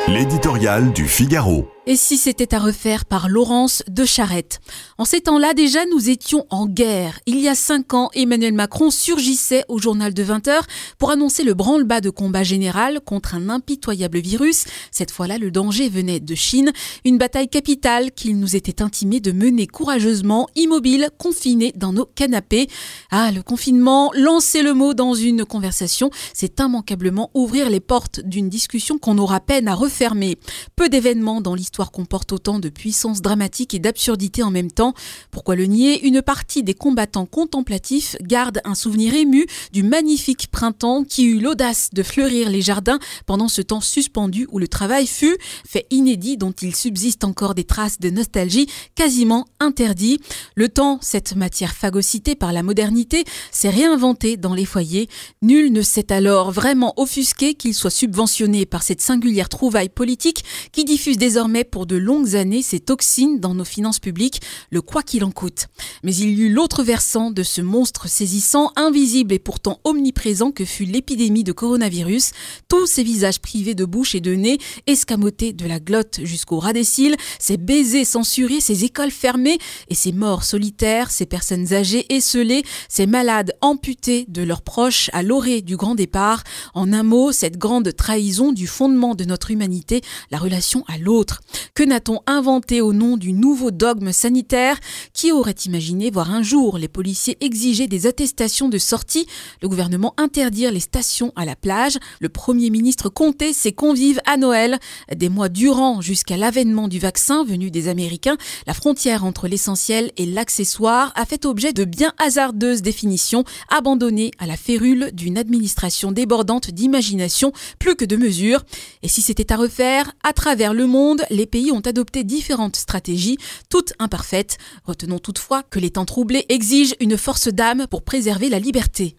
L'éditorial du Figaro. Et si c'était à refaire par Laurence de Charette? En ces temps-là, déjà, nous étions en guerre. Il y a 5 ans, Emmanuel Macron surgissait au journal de 20h pour annoncer le branle-bas de combat général contre un impitoyable virus. Cette fois-là, le danger venait de Chine. Une bataille capitale qu'il nous était intimé de mener courageusement, immobiles, confinés dans nos canapés. Ah, le confinement, lancer le mot dans une conversation, c'est immanquablement ouvrir les portes d'une discussion qu'on aura peine à refermer. Peu d'événements dans l'histoire comporte autant de puissance dramatique et d'absurdité en même temps. Pourquoi le nier? Une partie des combattants contemplatifs garde un souvenir ému du magnifique printemps qui eut l'audace de fleurir les jardins pendant ce temps suspendu où le travail fut, fait inédit dont il subsiste encore des traces de nostalgie, quasiment interdit. Le temps, cette matière phagocytée par la modernité, s'est réinventé dans les foyers. Nul ne s'est alors vraiment offusqué qu'il soit subventionné par cette singulière trouvaille politique qui diffuse désormais pour de longues années ces toxines dans nos finances publiques, le quoi qu'il en coûte. Mais il y eut l'autre versant de ce monstre saisissant, invisible et pourtant omniprésent que fut l'épidémie de coronavirus. Tous ces visages privés de bouche et de nez, escamotés de la glotte jusqu'au ras des cils, ces baisers censurés, ces écoles fermées et ces morts solitaires, ces personnes âgées esseulées, ces malades amputés de leurs proches à l'orée du grand départ. En un mot, cette grande trahison du fondement de notre humanité, la relation à l'autre. Que n'a-t-on inventé au nom du nouveau dogme sanitaire? Qui aurait imaginé voir un jour les policiers exiger des attestations de sortie, le gouvernement interdire les stations à la plage, le Premier ministre compter ses convives à Noël? Des mois durant, jusqu'à l'avènement du vaccin venu des Américains, la frontière entre l'essentiel et l'accessoire a fait objet de bien hasardeuses définitions, abandonnées à la férule d'une administration débordante d'imagination plus que de mesures. Et si c'était à refaire, à travers le monde, les pays ont adopté différentes stratégies, toutes imparfaites. Retenons toutefois que les temps troublés exigent une force d'âme pour préserver la liberté.